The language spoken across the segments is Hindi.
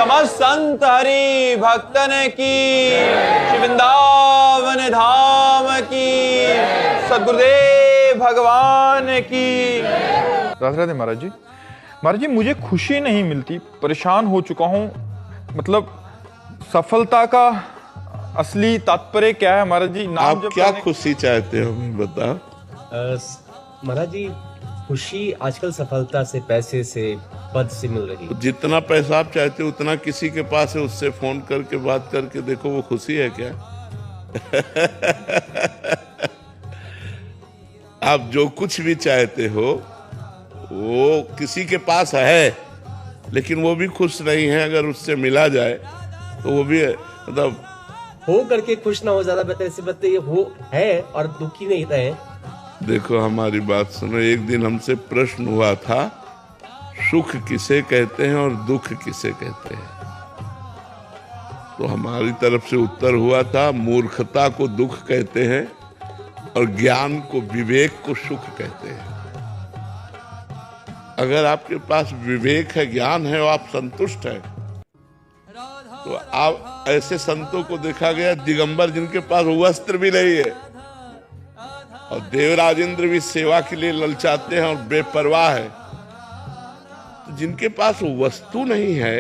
समस्त संत हरि भक्तन की, श्री वृंदावन धाम की, सद्गुरुदेव भगवान की। राधे राधे महाराज जी। महाराज जी, मुझे खुशी नहीं मिलती, परेशान हो चुका हूँ। मतलब सफलता का असली तात्पर्य क्या है महाराज जी? नाम आप क्या खुशी चाहते हो, हमें बताओ। महाराज जी, खुशी आजकल सफलता से, पैसे से, पद से मिल रही है। जितना पैसा आप चाहते हो उतना किसी के पास है, उससे फोन करके बात करके देखो, वो खुशी है क्या? आप जो कुछ भी चाहते हो वो किसी के पास है, लेकिन वो भी खुश नहीं है। अगर उससे मिला जाए तो वो भी मतलब हो करके खुश ना हो, ज्यादा बेहतर। ऐसे बताइए, हो है और दुखी नहीं रहे। देखो, हमारी बात सुनो। एक दिन हमसे प्रश्न हुआ था, सुख किसे कहते हैं और दुख किसे कहते हैं? तो हमारी तरफ से उत्तर हुआ था, मूर्खता को दुख कहते हैं और ज्ञान को, विवेक को सुख कहते हैं। अगर आपके पास विवेक है, ज्ञान है और आप संतुष्ट हैं, तो आप ऐसे संतों को देखा गया दिगंबर, जिनके पास वस्त्र भी नहीं है, और देवराज इंद्र भी सेवा के लिए ललचाते हैं और बेपरवाह है। तो जिनके पास वस्तु नहीं है,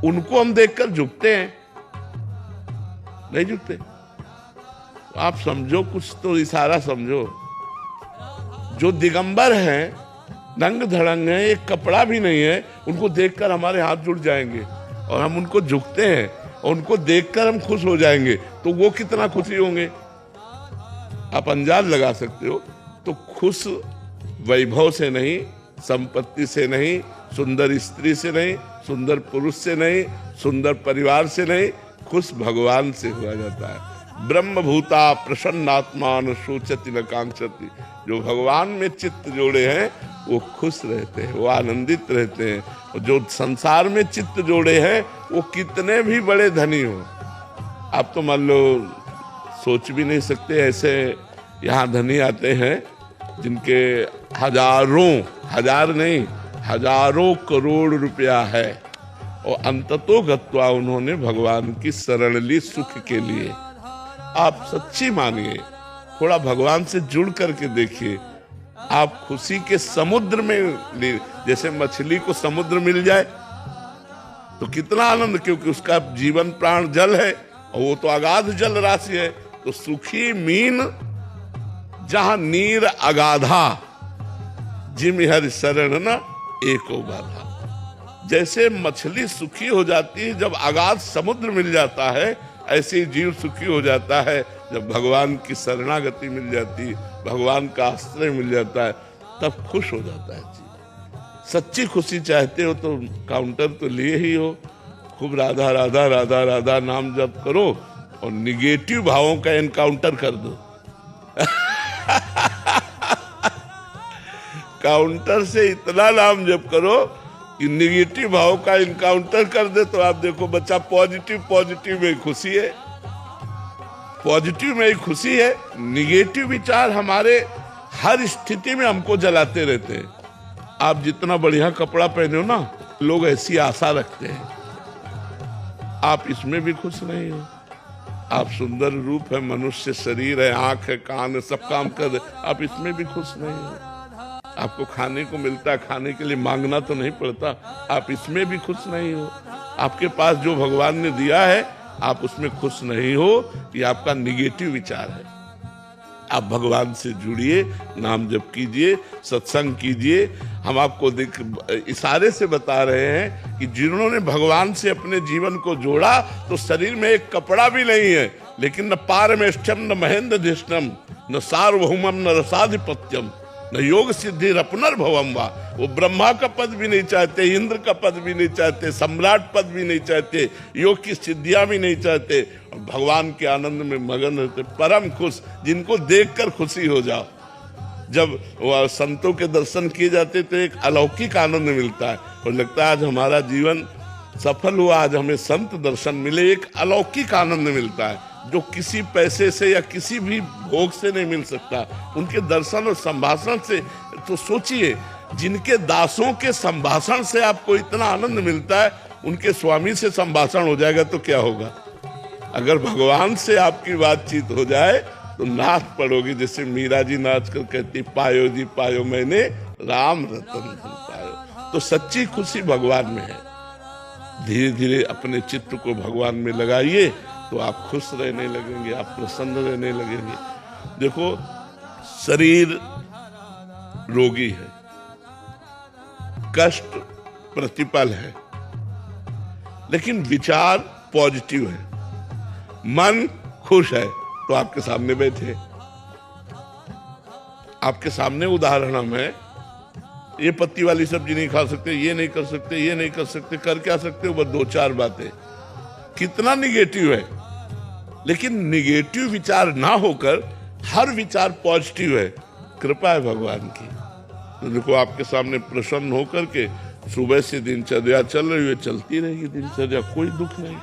उनको हम देखकर झुकते हैं, नहीं झुकते। तो आप समझो, कुछ तो इशारा समझो। जो दिगंबर हैं, नंग धड़ंग हैं, एक कपड़ा भी नहीं है, उनको देखकर हमारे हाथ जुड़ जाएंगे और हम उनको झुकते हैं और उनको देखकर हम खुश हो जाएंगे। तो वो कितना खुशी होंगे, आप अंदाज लगा सकते हो। तो खुश वैभव से नहीं, संपत्ति से नहीं, सुंदर स्त्री से नहीं, सुंदर पुरुष से नहीं, सुंदर परिवार से नहीं, खुश भगवान से हुआ जाता है। ब्रह्म भूता प्रसन्नात्मा न शोचति न कांक्षति। जो भगवान में चित्त जोड़े हैं वो खुश रहते हैं, वो आनंदित रहते हैं। और जो संसार में चित्त जोड़े हैं वो कितने भी बड़े धनी हो, आप तो मान लो सोच भी नहीं सकते। ऐसे यहाँ धनी आते हैं जिनके हजारों, हजार नहीं, हजारों करोड़ रुपया है, और अंततो गत्वा उन्होंने भगवान की शरण ली सुख के लिए। आप सच्ची मानिए, थोड़ा भगवान से जुड़ करके देखिए, आप खुशी के समुद्र में, जैसे मछली को समुद्र मिल जाए तो कितना आनंद, क्योंकि उसका जीवन प्राण जल है और वो तो अगाध जल राशि है। तो सुखी मीन जहां नीर अगाधा, जिम हर शरण न एको बाधा। जैसे मछली सुखी हो जाती है जब अगाध समुद्र मिल जाता है, ऐसे ही जीव सुखी हो जाता है जब भगवान की शरणागति मिल जाती है, भगवान का आश्रय मिल जाता है, तब खुश हो जाता है जीव। सच्ची खुशी चाहते हो तो काउंटर तो लिए ही हो, खूब राधा राधा राधा राधा नाम जप करो और निगेटिव भावों का एनकाउंटर कर दो। काउंटर से इतना नाम जप करो कि निगेटिव भाव का इनकाउंटर कर दे, तो आप देखो बच्चा पॉजिटिव में खुशी है, पॉजिटिव में ही खुशी है। निगेटिव विचार हमारे हर स्थिति में हमको जलाते रहते हैं। आप जितना बढ़िया कपड़ा पहने हो ना, लोग ऐसी आशा रखते हैं, आप इसमें भी खुश नहीं हो। आप सुंदर रूप है, मनुष्य शरीर है, आंख है, कान है, सब काम कर दे, आप इसमें भी खुश नहीं हो। आपको खाने को मिलता है, खाने के लिए मांगना तो नहीं पड़ता, आप इसमें भी खुश नहीं हो। आपके पास जो भगवान ने दिया है आप उसमें खुश नहीं हो, ये आपका निगेटिव विचार है। आप भगवान से जुड़िए, नाम जप कीजिए, सत्संग कीजिए। हम आपको इशारे से बता रहे हैं कि जिन्होंने भगवान से अपने जीवन को जोड़ा तो शरीर में एक कपड़ा भी नहीं है, लेकिन न पारमेष्ठ्यम न महेंद्र धिष्णम न सार्वभौमम न रसाधिपत्यम न योग सिद्धि अपनर्भवम वा। वो ब्रह्मा का पद भी नहीं चाहते, इंद्र का पद भी नहीं चाहते, सम्राट पद भी नहीं चाहते, योग की सिद्धियां भी नहीं चाहते, और भगवान के आनंद में मगन रहते, परम खुश, जिनको देखकर खुशी हो जाओ। जब वह संतों के दर्शन किए जाते तो एक अलौकिक आनंद मिलता है और लगता है आज हमारा जीवन सफल हुआ, आज हमें संत दर्शन मिले। एक अलौकिक आनंद मिलता है जो किसी पैसे से या किसी भी भोग से नहीं मिल सकता। उनके दर्शन और संभाषण से तो सोचिए, जिनके दासों के संभाषण से आपको इतना आनंद मिलता है, उनके स्वामी से संभाषण हो जाएगा तो क्या होगा। अगर भगवान से आपकी बातचीत हो जाए तो नाच पड़ोगी, जैसे मीरा जी नाच कर कहती, पायो जी पायो मैंने राम रतन धन पायो। तो सच्ची खुशी भगवान में है। धीरे धीरे अपने चित्त को भगवान में लगाइए तो आप खुश रहने लगेंगे, आप प्रसन्न रहने लगेंगे। देखो, शरीर रोगी है, कष्ट प्रतिपल है, लेकिन विचार पॉजिटिव है, मन खुश है, तो आपके सामने बैठे, आपके सामने उदाहरण हम है। ये पत्ती वाली सब्जी नहीं खा सकते, ये नहीं कर सकते, ये नहीं कर सकते, कर क्या सकते हो? बस दो चार बातें। कितना निगेटिव है, लेकिन निगेटिव विचार ना होकर हर विचार पॉजिटिव है। कृपा है भगवान की। तो देखो, आपके सामने प्रसन्न होकर के सुबह से दिनचर्या चल रही है, चलती रहेगी दिनचर्या, कोई दुख नहीं,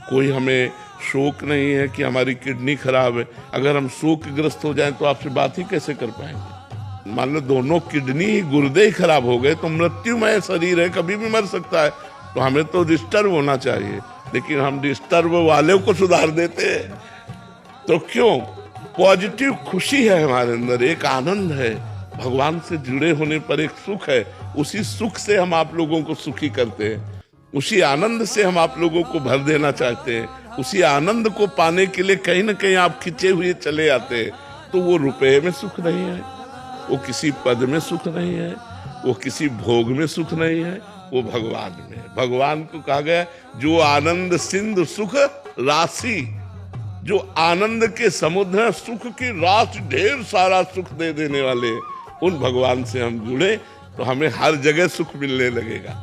कोई हमें शोक नहीं है कि हमारी किडनी खराब है। अगर हम शोकग्रस्त हो जाएं तो आपसे बात ही कैसे कर पाएंगे। मान लो दोनों किडनी ही, गुर्दे ही खराब हो गए तो मृत्युमय शरीर है, कभी भी मर सकता है। तो हमें तो डिस्टर्ब होना चाहिए, लेकिन हम डिस्टर्ब वाले को सुधार देते हैं। तो क्यों? पॉजिटिव खुशी है हमारे अंदर, एक आनंद है, भगवान से जुड़े होने पर एक सुख है। उसी सुख से हम आप लोगों को सुखी करते हैं, उसी आनंद से हम आप लोगों को भर देना चाहते हैं। उसी आनंद को पाने के लिए कहीं ना कहीं आप खिंचे हुए चले आते हैं। तो वो रुपए में सुख नहीं है, वो किसी पद में सुख नहीं है, वो किसी भोग में सुख नहीं है, वो भगवान में है। भगवान को कहा गया, जो आनंद सिंधु सुख राशि, जो आनंद के समुद्र है, सुख की राशि, ढेर सारा सुख दे देने वाले, उन भगवान से हम जुड़े तो हमें हर जगह सुख मिलने लगेगा।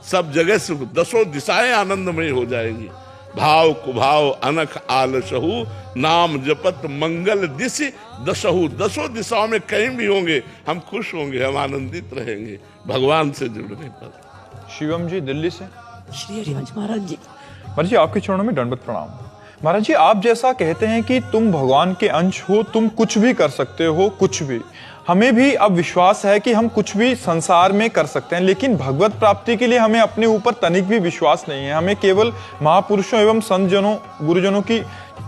सब जगह सुख, दसों दिशाएं आनंदमय हो जाएंगी। भाव कुभाव अनख आलसहु, नाम जपत मंगल दिशि दशहु। दसों दिशाओं में कहीं भी होंगे, हम खुश होंगे, हम आनंदित रहेंगे भगवान से जुड़ने पर। शिवम जी दिल्ली से। श्री हरिवंश महाराज जी। महाराज जी, आपके चरणों में दंडवत प्रणाम। महाराज जी, आप जैसा कहते हैं कि तुम भगवान के अंश हो, तुम कुछ भी कर सकते हो, कुछ भी। हमें भी अब विश्वास है कि हम कुछ भी संसार में कर सकते हैं, लेकिन भगवत प्राप्ति के लिए हमें अपने ऊपर तनिक भी विश्वास नहीं है। हमें केवल महापुरुषों एवं संतजनों, गुरुजनों की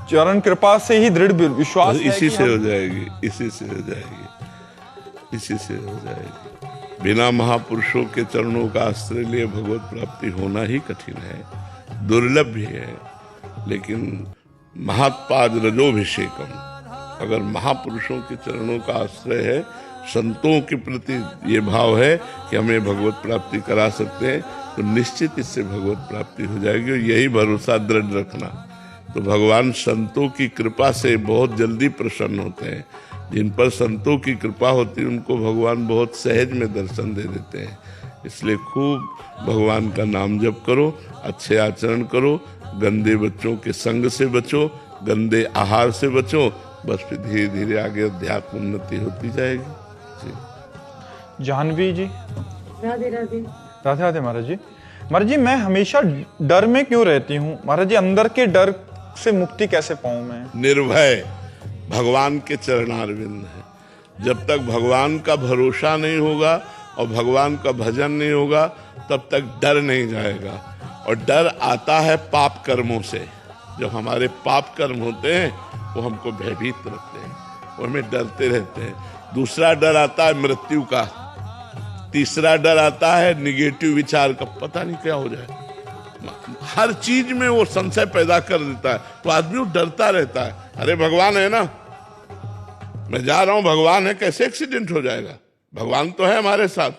चरण कृपा से ही दृढ़ विश्वास है। इसी से हो जाएगी, इसी से हो जाएगी, इसी से हो जाएगी। बिना महापुरुषों के चरणों का आश्रय लिए भगवत प्राप्ति होना ही कठिन है, दुर्लभ भी है। लेकिन महत्पाद रजोभिषेकम, अगर महापुरुषों के चरणों का आश्रय है, संतों के प्रति ये भाव है कि हमें भगवत प्राप्ति करा सकते हैं, तो निश्चित इससे भगवत प्राप्ति हो जाएगी। और यही भरोसा दृढ़ रखना। तो भगवान संतों की कृपा से बहुत जल्दी प्रसन्न होते हैं। जिन पर संतों की कृपा होती है उनको भगवान बहुत सहज में दर्शन दे देते हैं। इसलिए खूब भगवान का नाम जप करो, अच्छे आचरण करो, गंदे बच्चों के संग से बचो, गंदे आहार से बचो। बस फिर धीरे धीरे आगे अध्यात्म उन्नति होती जाएगी। जी। जाह्नवी जी। राधे राधे। राधे राधे महाराज जी। महाराज जी, मैं हमेशा डर में क्यों रहती हूँ? महाराज जी, अंदर के डर से मुक्ति कैसे पाऊं मैं? निर्भय भगवान के चरणारविंद है। जब तक भगवान का भरोसा नहीं होगा और भगवान का भजन नहीं होगा, तब तक डर नहीं जाएगा। और डर आता है पाप कर्मों से। जब हमारे पाप कर्म होते हैं वो हमको भयभीत रखते हैं, वो हमें डरते रहते हैं। दूसरा डर आता है मृत्यु का, तीसरा डर आता है निगेटिव विचार का, पता नहीं क्या हो जाए। हर चीज में वो संशय पैदा कर देता है, तो आदमी वो डरता रहता है। अरे भगवान है ना, मैं जा रहा हूं, भगवान है, कैसे एक्सीडेंट हो जाएगा? भगवान तो है हमारे साथ।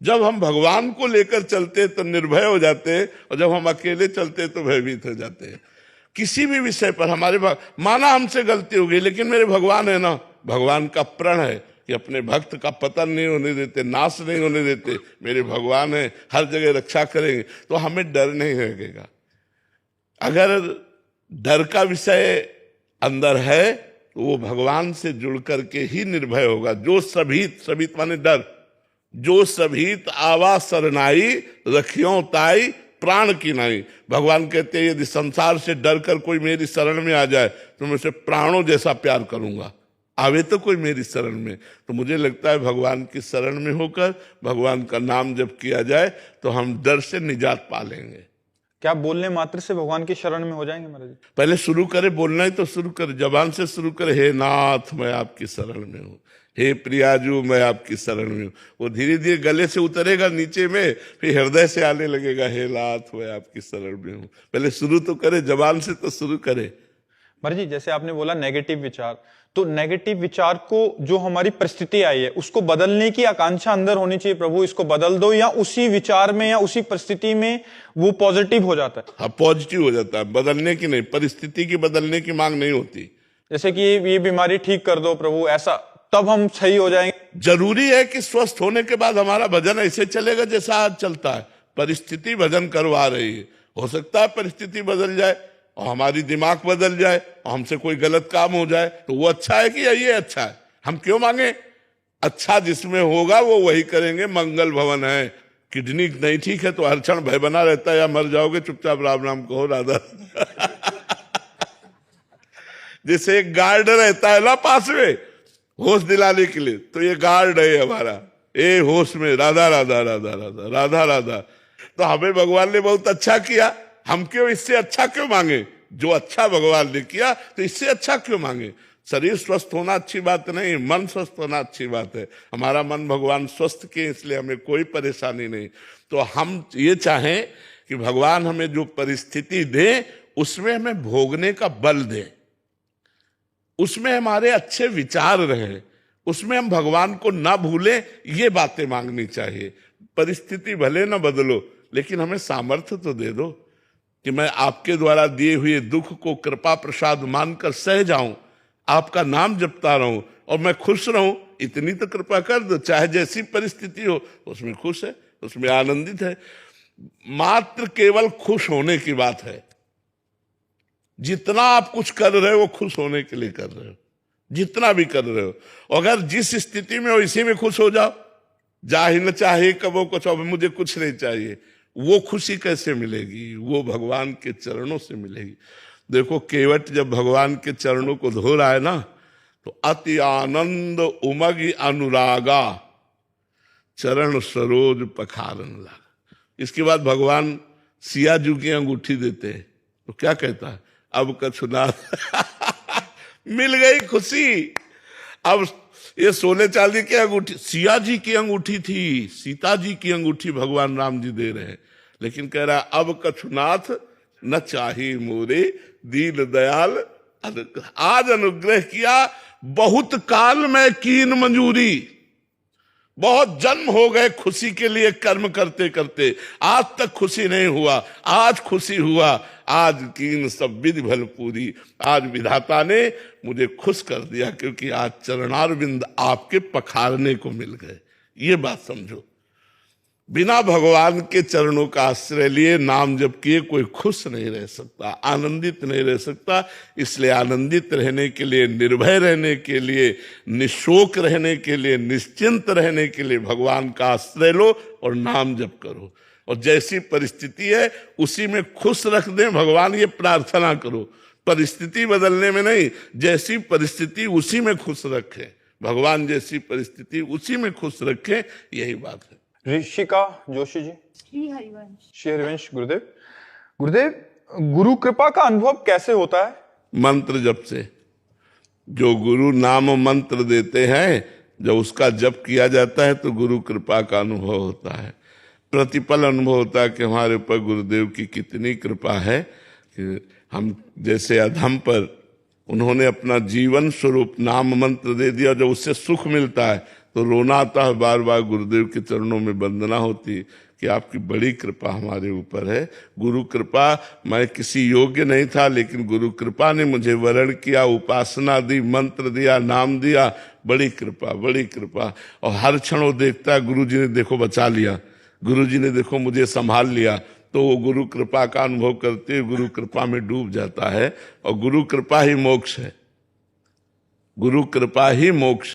जब हम भगवान को लेकर चलते तो निर्भय हो जाते हैं, और जब हम अकेले चलते तो भयभीत हो जाते हैं। किसी भी विषय पर हमारे माना हमसे गलती हो गई, लेकिन मेरे भगवान है ना, भगवान का प्रण है कि अपने भक्त का पतन नहीं होने देते, नाश नहीं होने देते। मेरे भगवान है, हर जगह रक्षा करेंगे, तो हमें डर नहीं लगेगा। अगर डर का विषय अंदर है तो वो भगवान से जुड़ करके ही निर्भय होगा। जो सभीत माने डर, जो सभीत आवा सरनाई रखियों ताई प्राण की नाई। भगवान कहते हैं यदि संसार से डर कर कोई मेरी शरण में आ जाए तो मैं उसे प्राणों जैसा प्यार करूंगा। आवे तो कोई मेरी शरण में। तो मुझे लगता है भगवान की शरण में होकर भगवान का नाम जब किया जाए तो हम डर से निजात पा लेंगे। क्या बोलने मात्र से भगवान की शरण में हो जाएंगे महाराज जी? पहले शुरू करे, बोलना ही तो शुरू करे, जबान से शुरू करे, हे नाथ मैं आपकी शरण में हूँ, हे प्रियाजू मैं आपकी शरण में हूँ। वो धीरे धीरे गले से उतरेगा नीचे में, फिर हृदय से आने लगेगा, हे नाथ मैं आपकी शरण में हूँ। पहले शुरू तो करे, जबान से तो शुरू करे। महाराज जी जैसे आपने बोला नेगेटिव विचार, तो नेगेटिव विचार को जो हमारी परिस्थिति आई है उसको बदलने की आकांक्षा अंदर होनी चाहिए, प्रभु इसको बदल दो, या उसी विचार में या उसी परिस्थिति में वो पॉजिटिव हो जाता है? हाँ, पॉजिटिव हो जाता है, बदलने की नहीं, परिस्थिति की बदलने की मांग नहीं होती। जैसे कि ये बीमारी ठीक कर दो प्रभु, ऐसा, तब हम सही हो जाएंगे। जरूरी है कि स्वस्थ होने के बाद हमारा भजन ऐसे चलेगा जैसा आज चलता है। परिस्थिति भजन करवा रही है, हो सकता है परिस्थिति बदल जाए और हमारी दिमाग बदल जाए और हमसे कोई गलत काम हो जाए, तो वो अच्छा है कि ये अच्छा है? हम क्यों मांगे? अच्छा जिसमें होगा वो वही करेंगे। मंगल भवन है, किडनी नहीं ठीक है तो हर क्षण भय बना रहता है, या मर जाओगे, चुपचाप राम नाम कहो राधा। जैसे एक गार्ड रहता है ना पास में होश दिलाने के लिए, तो ये गार्ड है हमारा, ए होश में राधा राधा राधा राधा राधा राधा। तो हमें भगवान ने बहुत अच्छा किया, हम क्यों इससे अच्छा क्यों मांगे? जो अच्छा भगवान ने किया तो इससे अच्छा क्यों मांगे? शरीर स्वस्थ होना अच्छी बात नहीं, मन स्वस्थ होना अच्छी बात है। हमारा मन भगवान स्वस्थ किए, इसलिए हमें कोई परेशानी नहीं। तो हम ये चाहें कि भगवान हमें जो परिस्थिति दे उसमें हमें भोगने का बल दे, उसमें हमारे अच्छे विचार रहे, उसमें हम भगवान को ना भूलें, ये बातें मांगनी चाहिए। परिस्थिति भले ना बदलो, लेकिन हमें सामर्थ्य तो दे दो कि मैं आपके द्वारा दिए हुए दुख को कृपा प्रसाद मानकर सह जाऊं, आपका नाम जपता रहूं और मैं खुश रहूं, इतनी तो कृपा कर दो। चाहे जैसी परिस्थिति हो उसमें खुश है, उसमें आनंदित है। मात्र केवल खुश होने की बात है। जितना आप कुछ कर रहे हो वो खुश होने के लिए कर रहे हो, जितना भी कर रहे हो। अगर जिस स्थिति में हो इसी में खुश हो जाओ, चाहे न चाहे कबो कुछ, अब मुझे कुछ नहीं चाहिए, वो खुशी कैसे मिलेगी? वो भगवान के चरणों से मिलेगी। देखो केवट जब भगवान के चरणों को धो रहा है ना, तो अति आनंद उमग अनुरागा चरण सरोज पखारन लगा। इसके बाद भगवान सियाजू की अंगूठी देते हैं, तो क्या कहता है? अब कछुना मिल गई खुशी। अब ये सोने चांदी की अंगूठी सिया जी की अंगूठी थी, सीता जी की अंगूठी भगवान राम जी दे रहे हैं, लेकिन कह रहा है अब कछुनाथ न चाही मोरे दीन दयाल, आज अनुग्रह किया बहुत काल में कीन मंजूरी। बहुत जन्म हो गए खुशी के लिए कर्म करते करते, आज तक खुशी नहीं हुआ, आज खुशी हुआ, आज कीन सब विधि भल पूरी। आज विधाता ने मुझे खुश कर दिया, क्योंकि आज चरणारविंद आपके पखारने को मिल गए। ये बात समझो। बिना भगवान के चरणों का आश्रय लिए नाम जप किए कोई खुश नहीं रह सकता, आनंदित नहीं रह सकता। इसलिए आनंदित रहने के लिए, निर्भय रहने के लिए, निशोक रहने के लिए, निश्चिंत रहने के लिए भगवान का आश्रय लो और नाम जप करो। और जैसी परिस्थिति है उसी में खुश रख दें भगवान, ये प्रार्थना करो। परिस्थिति बदलने में नहीं, जैसी परिस्थिति उसी में खुश रखें भगवान, जैसी परिस्थिति उसी में खुश रखें, यही बात है। ऋषिका जोशी जी। श्री हरिवंश। श्री हरिवंश गुरुदेव। गुरुदेव, गुरु कृपा का अनुभव कैसे होता है? मंत्र जप से। जो गुरु नाम मंत्र देते हैं, जब उसका जप किया जाता है तो गुरु कृपा का अनुभव होता है। प्रतिपल अनुभव होता है कि हमारे ऊपर गुरुदेव की कितनी कृपा है कि हम जैसे अधम पर उन्होंने अपना जीवन स्वरूप नाम मंत्र दे दिया। जब उससे सुख मिलता है तो रोना आता है, बार बार गुरुदेव के चरणों में वंदना होती कि आपकी बड़ी कृपा हमारे ऊपर है। गुरु कृपा, मैं किसी योग्य नहीं था, लेकिन गुरु कृपा ने मुझे वरण किया, उपासना दी, मंत्र दिया, नाम दिया। बड़ी कृपा, बड़ी कृपा। और हर क्षण वो देखता है गुरु जी ने देखो बचा लिया, गुरु जी ने देखो मुझे संभाल लिया। तो वो गुरु कृपा का अनुभव करते हुए गुरु कृपा में डूब जाता है। और गुरु कृपा ही मोक्ष है, गुरु कृपा ही मोक्ष।